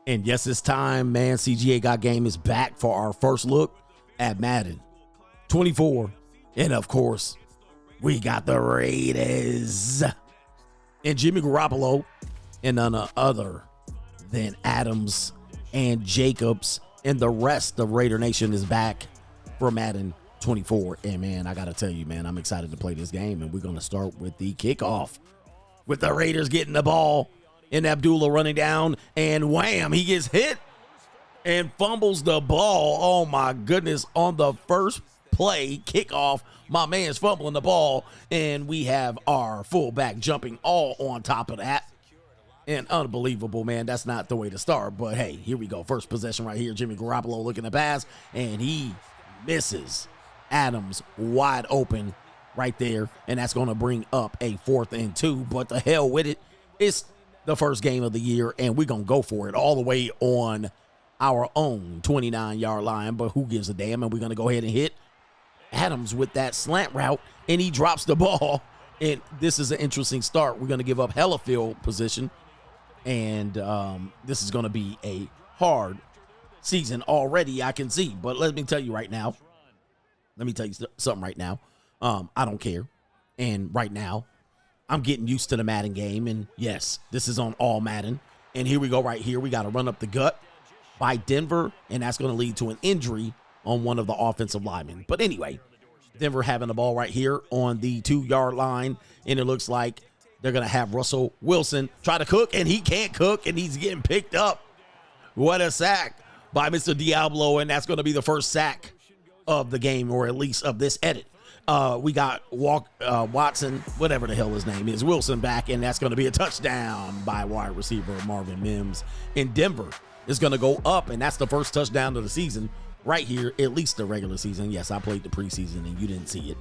And yes, it's time, man. CGA Got Game is back for our first look at Madden 24. And of course, we got the Raiders and Jimmy Garoppolo and none other than Adams and Jacobs. And the rest of Raider Nation is back for Madden 24. And man, I got to tell you, man, I'm excited to play this game. And we're going to start with the kickoff with the Raiders getting the ball. And Abdullah running down, and wham, he gets hit and fumbles the ball. Oh, my goodness. On the first play, kickoff, my man's fumbling the ball, and we have our fullback jumping all on top of that. And unbelievable, man. That's not the way to start, but hey, here we go. First possession right here. Jimmy Garoppolo looking to pass, and he misses. Adams wide open right there, and that's going to bring up a 4th and 2, but the hell with it. It's the first game of the year, and we're going to go for it all the way on our own 29-yard line, but who gives a damn? And we're going to go ahead and hit Adams with that slant route, and he drops the ball, and this is an interesting start. We're going to give up hella field position, and this is going to be a hard season already, I can see, but let me tell you right now, something right now. I don't care, and right now, I'm getting used to the Madden game, and yes, this is on all Madden. And here we go right here. We got to run up the gut by Denver, and that's going to lead to an injury on one of the offensive linemen. But anyway, Denver having the ball right here on the 2-yard line, and it looks like they're going to have Russell Wilson try to cook, and he can't cook, and he's getting picked up. What a sack by Mr. Diablo, and that's going to be the first sack of the game, or at least of this edit. We got Watson, whatever the hell his name is, Wilson back, and that's going to be a touchdown by wide receiver Marvin Mims. And Denver is going to go up, and that's the first touchdown of the season right here, at least the regular season. Yes, I played the preseason, and you didn't see it.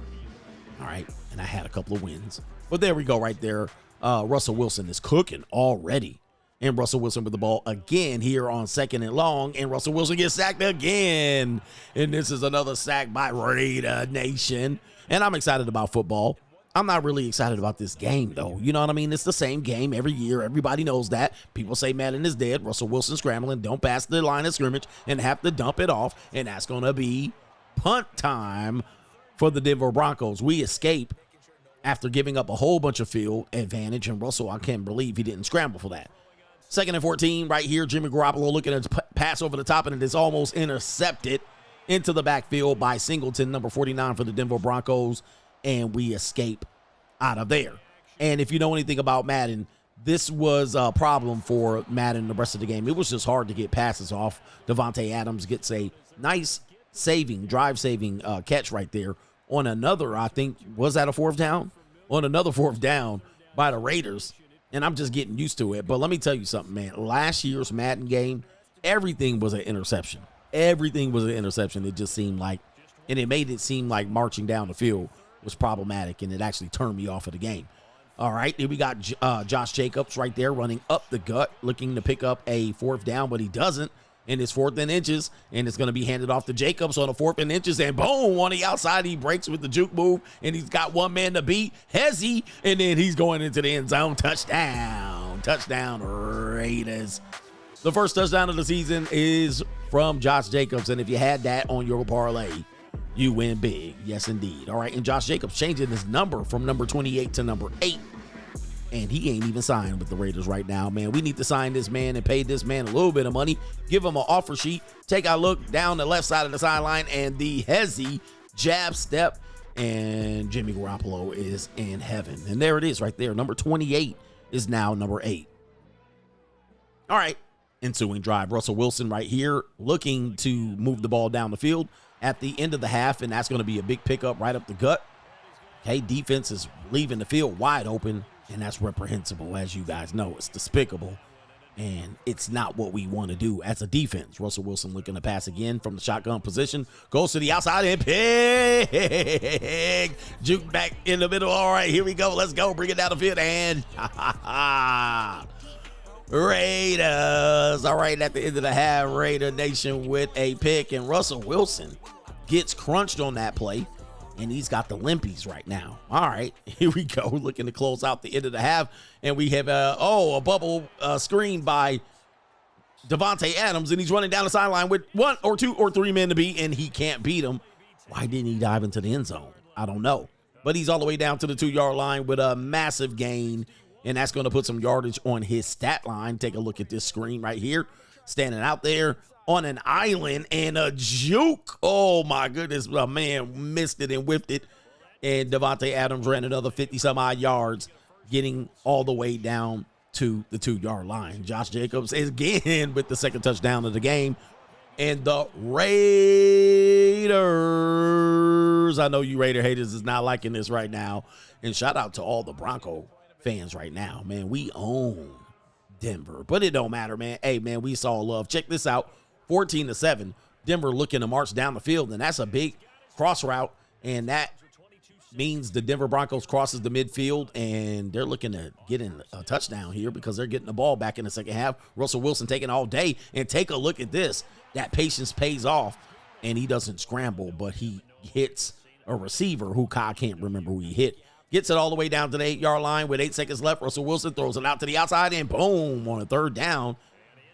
All right, and I had a couple of wins. But there we go right there. Russell Wilson is cooking already. And Russell Wilson with the ball again here on 2nd and long. And Russell Wilson gets sacked again. And this is another sack by Raider Nation. And I'm excited about football. I'm not really excited about this game, though. You know what I mean? It's the same game every year. Everybody knows that. People say Madden is dead. Russell Wilson scrambling. Don't pass the line of scrimmage and have to dump it off. And that's going to be punt time for the Denver Broncos. We escape after giving up a whole bunch of field advantage. And Russell, I can't believe he didn't scramble for that. 2nd and 14 right here. Jimmy Garoppolo looking at pass over the top, and it is almost intercepted into the backfield by Singleton, number 49 for the Denver Broncos, and we escape out of there. And if you know anything about Madden, this was a problem for Madden the rest of the game. It was just hard to get passes off. Devontae Adams gets a nice drive-saving catch right there on another, I think, was that a 4th down? On another 4th down by the Raiders. And I'm just getting used to it. But let me tell you something, man. Last year's Madden game, everything was an interception. Everything was an interception. It just seemed like, and it made it seem like marching down the field was problematic, and it actually turned me off of the game. All right, here we got Josh Jacobs right there running up the gut, looking to pick up a 4th down, but he doesn't. And it's 4th and inches, and it's going to be handed off to Jacobs on a 4th and inches, and boom, on the outside, he breaks with the juke move, and he's got one man to beat, Hezzy, and then he's going into the end zone. Touchdown, Raiders. The first touchdown of the season is from Josh Jacobs, and if you had that on your parlay, you win big. Yes, indeed. All right, and Josh Jacobs changing his number from number 28 to number 8. And he ain't even signed with the Raiders right now, man. We need to sign this man and pay this man a little bit of money. Give him an offer sheet. Take a look down the left side of the sideline, and the Hezzy jab step. And Jimmy Garoppolo is in heaven. And there it is right there. Number 28 is now number 8. All right. Ensuing drive. Russell Wilson right here looking to move the ball down the field at the end of the half. And that's going to be a big pickup right up the gut. Okay, defense is leaving the field wide open. And that's reprehensible, as you guys know. It's despicable, and it's not what we want to do as a defense. Russell Wilson looking to pass again from the shotgun position. Goes to the outside and pick. Juke back in the middle. All right, here we go. Let's go. Bring it down the field, and Raiders. All right, at the end of the half, Raider Nation with a pick, and Russell Wilson gets crunched on that play. And he's got the limpies right now. All right, here we go. Looking to close out the end of the half. And we have a bubble screen by Davante Adams, and he's running down the sideline with 1 or 2 or 3 men to beat, and he can't beat him. Why didn't he dive into the end zone? I don't know. But he's all the way down to the 2-yard line with a massive gain, and that's going to put some yardage on his stat line. Take a look at this screen right here. Standing out there on an island and a juke. Oh, my goodness. A man missed it and whiffed it, and Davante Adams ran another 50-some-odd yards, getting all the way down to the 2-yard line. Josh Jacobs is again with the second touchdown of the game. And the Raiders, I know you Raider haters is not liking this right now. And shout out to all the Bronco fans right now. Man, we own Denver. But it don't matter, man. Hey, man, we saw love. Check this out. 14-7. Denver looking to march down the field. And that's a big cross route. And that means the Denver Broncos crosses the midfield, and they're looking to get in a touchdown here because they're getting the ball back in the second half. Russell Wilson taking all day, and take a look at this. That patience pays off, and he doesn't scramble, but he hits a receiver who I can't remember who he hit. Gets it all the way down to the 8-yard line with 8 seconds left. Russell Wilson throws it out to the outside, and boom, on a third down.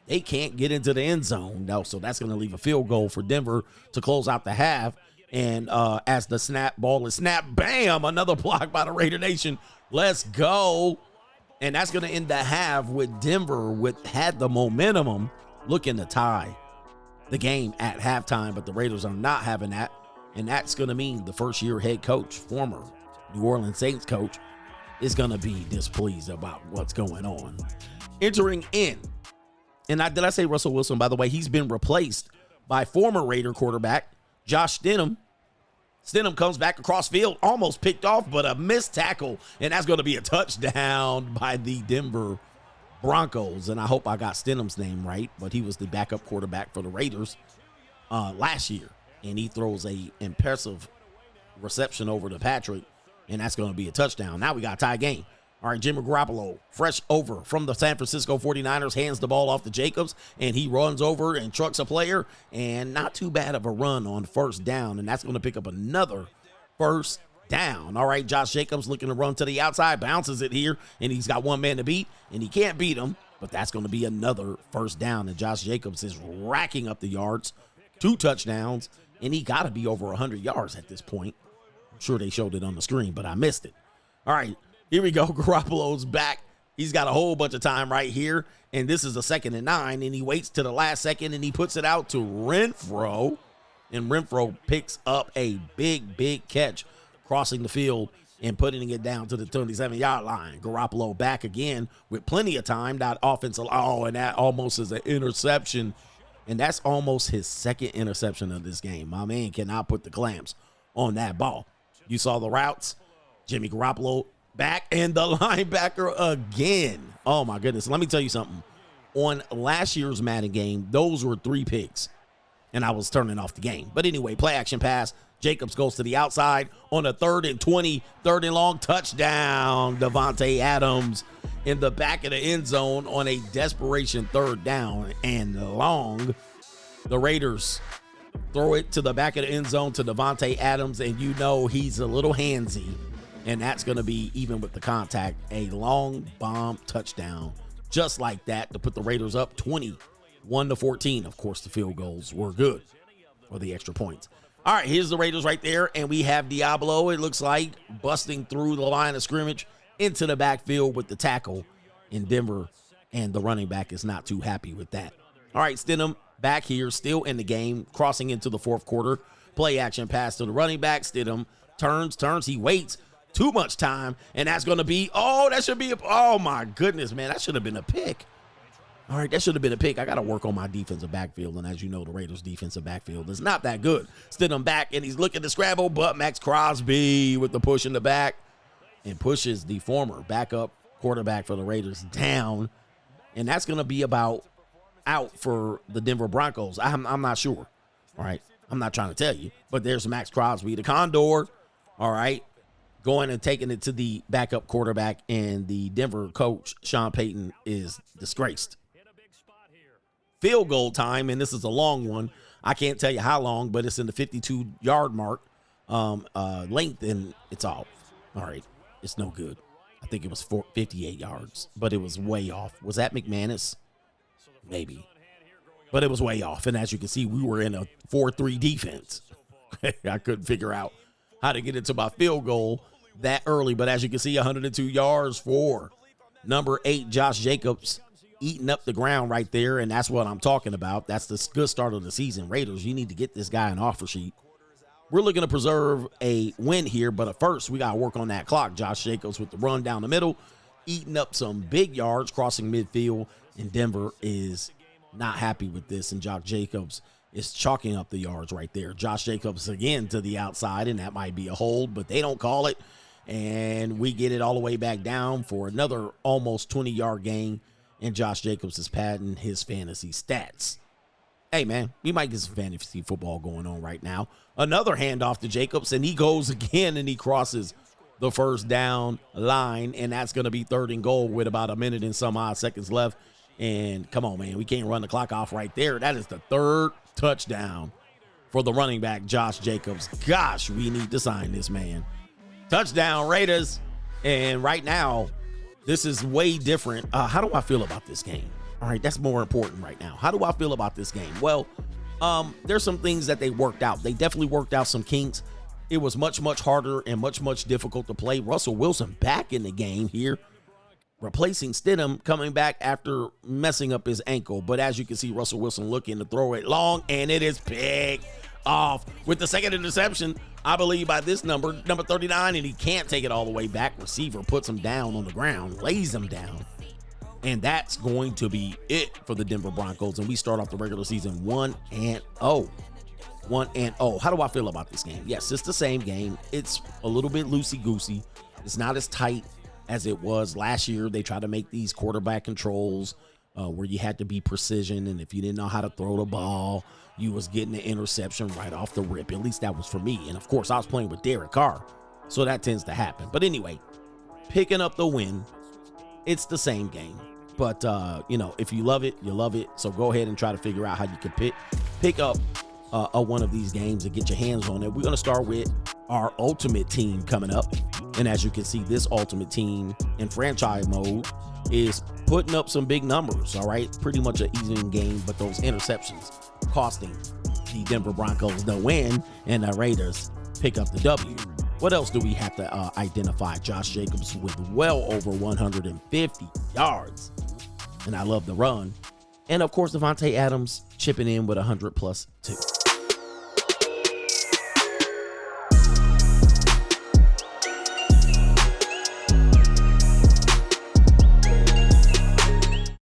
They can't get into the end zone, no, so that's going to leave a field goal for Denver to close out the half. And as the ball is snapped, bam, another block by the Raider Nation. Let's go. And that's going to end the half with Denver had the momentum looking to tie the game at halftime, but the Raiders are not having that. And that's going to mean the first-year head coach, former New Orleans Saints coach, is going to be displeased about what's going on. Entering in, and did I say Russell Wilson, by the way? He's been replaced by former Raider quarterback Josh Stidham. Stidham comes back across field, almost picked off, but a missed tackle, and that's going to be a touchdown by the Denver Broncos. And I hope I got Stidham's name right, but he was the backup quarterback for the Raiders last year, and he throws a impressive reception over to Patrick, and that's going to be a touchdown. Now we got a tie game. All right, Jimmy Garoppolo, fresh over from the San Francisco 49ers, hands the ball off to Jacobs, and he runs over and trucks a player, and not too bad of a run on first down, and that's going to pick up another first down. All right, Josh Jacobs looking to run to the outside, bounces it here, and he's got one man to beat, and he can't beat him, but that's going to be another first down, and Josh Jacobs is racking up the yards, 2 touchdowns, and he got to be over 100 yards at this point. I'm sure they showed it on the screen, but I missed it. All right. Here we go. Garoppolo's back. He's got a whole bunch of time right here, and this is a 2nd and 9, and he waits to the last second, and he puts it out to Renfro, and Renfro picks up a big catch, crossing the field and putting it down to the 27-yard line. Garoppolo back again with plenty of time. That offensive, and that almost is an interception, and that's almost his 2nd interception of this game. My man cannot put the clamps on that ball. You saw the routes. Jimmy Garoppolo back, and the linebacker again. Oh, my goodness. Let me tell you something. On last year's Madden game, those were 3 picks, and I was turning off the game. But anyway, play action pass. Jacobs goes to the outside on a 3rd and 20, 3rd and long, touchdown. Davante Adams in the back of the end zone on a desperation 3rd down and long. The Raiders throw it to the back of the end zone to Davante Adams, and you know he's a little handsy. And that's going to be, even with the contact, a long bomb touchdown just like that to put the Raiders up 21-14. Of course, the field goals were good for the extra points. All right, here's the Raiders right there, and we have Diablo, it looks like, busting through the line of scrimmage into the backfield with the tackle in Denver, and the running back is not too happy with that. All right, Stidham back here, still in the game, crossing into the 4th quarter. Play action pass to the running back. Stidham turns, he waits. Too much time, and that's going to be, oh, my goodness, man, that should have been a pick. All right, that should have been a pick. I got to work on my defensive backfield, and as you know, the Raiders' defensive backfield is not that good. Stidham back, and he's looking to scramble, but Max Crosby with the push in the back and pushes the former backup quarterback for the Raiders down, and that's going to be about out for the Denver Broncos. I'm not sure. All right, I'm not trying to tell you, but there's Max Crosby, the Condor. All right. Going and taking it to the backup quarterback, and the Denver coach, Sean Payton, is disgraced. Field goal time, and this is a long one. I can't tell you how long, but it's in the 52-yard mark length, and it's off. All right, it's no good. I think it was 58 yards, but it was way off. Was that McManus? Maybe. but it was way off. And as you can see, we were in a 4-3 defense. I couldn't figure out how to get into my field goal that early. But as you can see, 102 yards for number 8, Josh Jacobs, eating up the ground right there. And that's what I'm talking about. That's the good start of the season. Raiders, you need to get this guy an offer sheet. We're looking to preserve a win here, but at first we got to work on that clock. Josh Jacobs with the run down the middle, eating up some big yards, crossing midfield, and Denver is not happy with this, and Josh Jacobs is chalking up the yards right there. Josh Jacobs again to the outside, and that might be a hold, but they don't call it, and we get it all the way back down for another almost 20-yard gain, and Josh Jacobs is padding his fantasy stats. Hey, man, we might get some fantasy football going on right now. Another handoff to Jacobs, and he goes again, and he crosses the first down line, and that's going to be 3rd and goal with about a minute and some odd seconds left. And come on, man, we can't run the clock off right there. That is the 3rd touchdown for the running back, Josh Jacobs. Gosh, we need to sign this man. Touchdown, Raiders. And right now, this is way different. How do I feel about this game? All right, that's more important right now. How do I feel about this game? Well, there's some things that they worked out. They definitely worked out some kinks. It was much, much harder and much, much difficult to play. Russell Wilson back in the game here, replacing Stidham, coming back after messing up his ankle. But as you can see, Russell Wilson looking to throw it long, and it is picked off with the second interception, I believe, by this number 39, and he can't take it all the way back. Receiver puts him down on the ground, lays him down. And that's going to be it for the Denver Broncos. And we start off the regular season 1-0. 1-0. How do I feel about this game? Yes, it's the same game. It's a little bit loosey-goosey. It's not as tight as it was last year. They tried to make these quarterback controls where you had to be precision. And if you didn't know how to throw the ball, you was getting an interception right off the rip. At least that was for me. And, of course, I was playing with Derek Carr. So that tends to happen. But anyway, picking up the win. It's the same game. But, if you love it, you love it. So go ahead and try to figure out how you can pick up one of these games and get your hands on it. We're going to start with our ultimate team coming up. And as you can see, this ultimate team in franchise mode is putting up some big numbers, all right? Pretty much an even game, but those interceptions costing the Denver Broncos the win, and the Raiders pick up the W. What else do we have to identify? Josh Jacobs with well over 150 yards. And I love the run. And, of course, Devontae Adams chipping in with 100+ too.